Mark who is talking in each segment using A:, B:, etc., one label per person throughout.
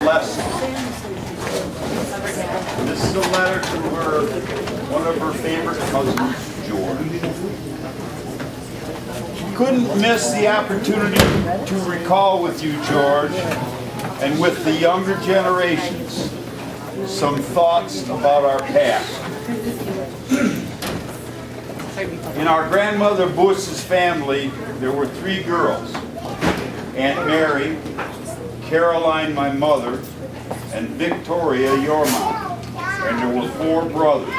A: Belesky. This is a letter to one of her favorite cousins, George. Couldn't miss the opportunity to recall with you, George, and with the younger generations, some thoughts about our past. In our grandmother Bush's family, there were 3 girls: Aunt Mary, Caroline, my mother, and Victoria, your mom. And there were 4 brothers: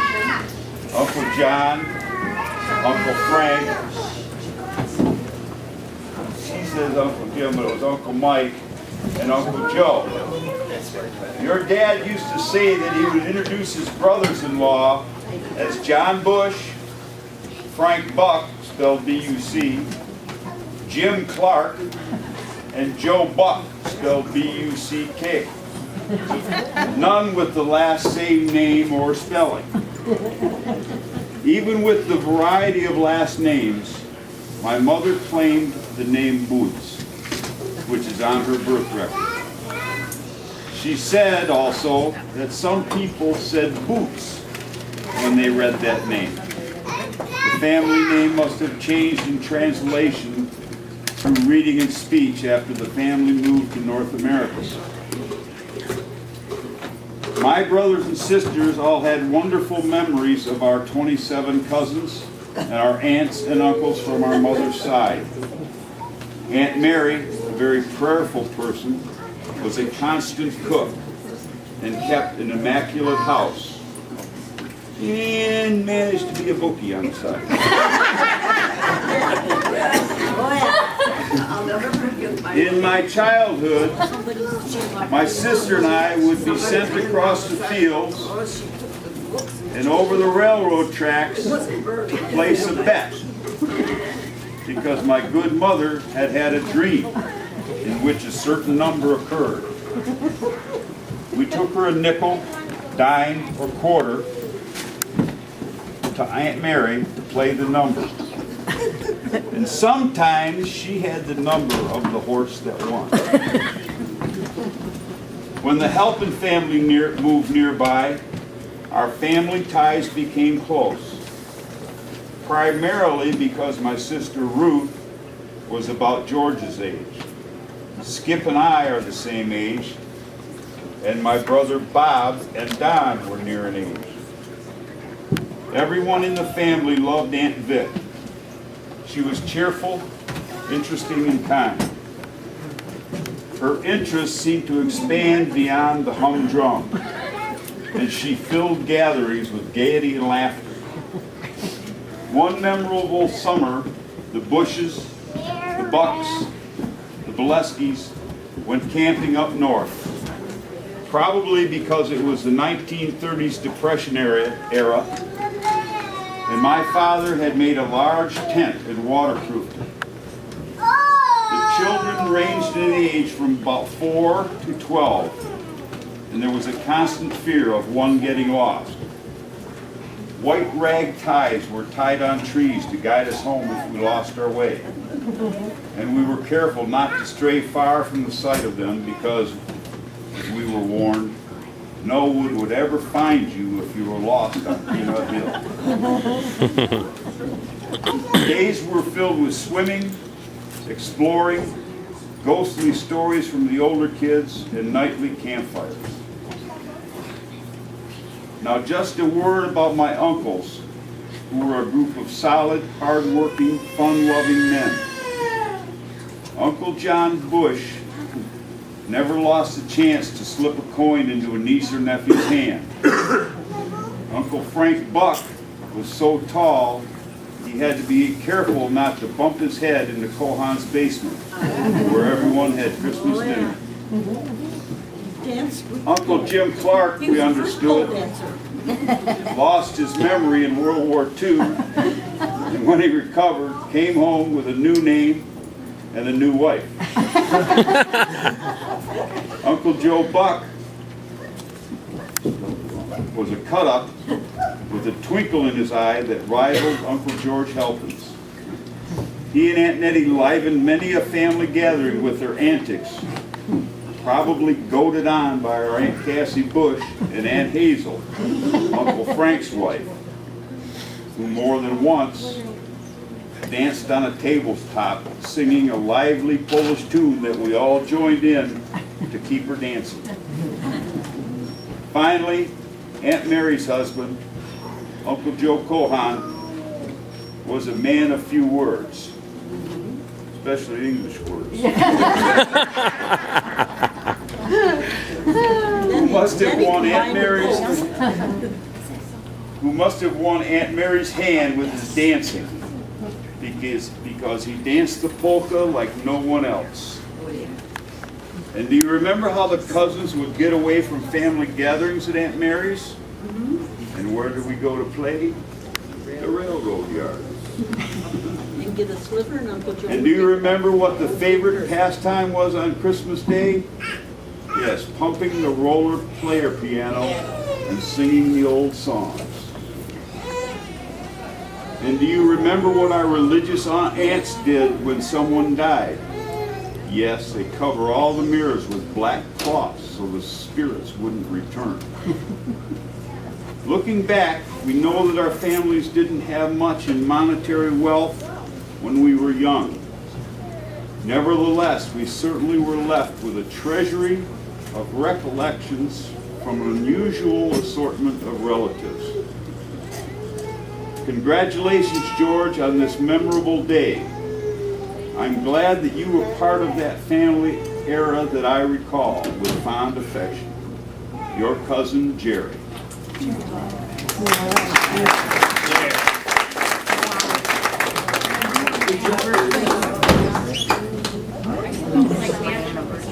A: Uncle John, Uncle Frank, she says Uncle Jim, but it was Uncle Mike, and Uncle Joe. Your dad used to say that he would introduce his brothers-in-law as John Bush, Frank Buck, spelled B-U-C, Jim Clark, and Joe Buck, spelled B-U-C-K. None with the last same name or spelling. Even with the variety of last names, my mother claimed the name Boots, which is on her birth record. She said also that some people said Boots when they read that name. The family name must have changed in translation through reading and speech after the family moved to North America. My brothers and sisters all had wonderful memories of our 27 cousins and our aunts and uncles from our mother's side. Aunt Mary, a very prayerful person, was a constant cook and kept an immaculate house, and managed to be a bookie on the side. In my childhood, my sister and I would be sent across the fields and over the railroad tracks to place a bet, because my good mother had had a dream in which a certain number occurred. We took her a nickel, dime, or quarter to Aunt Mary to play the number. And sometimes she had the number of the horse that won. When the Halpin family moved nearby, our family ties became close, primarily because my sister Ruth was about George's age. Skip and I are the same age, and my brother Bob and Don were near an age. Everyone in the family loved Aunt Vic. She was cheerful, interesting, and kind. Her interests seemed to expand beyond the humdrum, and she filled gatherings with gaiety and laughter. One memorable summer, the Bushes, the Bucks, the Beleskys went camping up north, probably because it was the 1930s Depression era, and my father had made a large tent and waterproofed it. The children ranged in age from about 4 to 12, and there was a constant fear of one getting lost. White rag ties were tied on trees to guide us home if we lost our way, and we were careful not to stray far from the sight of them because, as we were warned, no one would ever find you if you were lost on Peanut Hill. Days were filled with swimming, exploring, ghostly stories from the older kids, and nightly campfires. Now just a word about my uncles, who were a group of solid, hard-working, fun-loving men. Uncle John Bush never lost a chance to slip a coin into a niece or nephew's hand. Uncle Frank Buck was so tall, he had to be careful not to bump his head into Cohan's basement, where everyone had Christmas dinner. Uncle Jim Clark, we understood, lost his memory in World War II, and when he recovered, came home with a new name and a new wife. Uncle Joe Buck was a cut-up with a twinkle in his eye that rivaled Uncle George Halpin's. He and Aunt Nettie livened many a family gathering with their antics, probably goaded on by our Aunt Cassie Bush and Aunt Hazel, Uncle Frank's wife, who more than once danced on a tabletop singing a lively Polish tune that we all joined in to keep her dancing. Finally, Aunt Mary's husband, Uncle Joe Cohan, was a man of few words, especially English words. Who must have won Aunt Mary's hand with his dancing, because he danced the polka like no one else. And do you remember how the cousins would get away from family gatherings at Aunt Mary's? And where did we go to play? The railroad yard.
B: And get a sliver and Uncle Joe.
A: And do you remember what the favorite pastime was on Christmas Day? Yes, pumping the roller player piano and singing the old songs. And do you remember what our religious aunts did when someone died? Yes, they cover all the mirrors with black cloths so the spirits wouldn't return. Looking back, we know that our families didn't have much in monetary wealth when we were young. Nevertheless, we certainly were left with a treasury of recollections from an unusual assortment of relatives. Congratulations, George, on this memorable day. I'm glad that you were part of that family era that I recall with fond affection. Your cousin, Jerry.
B: Did you ever think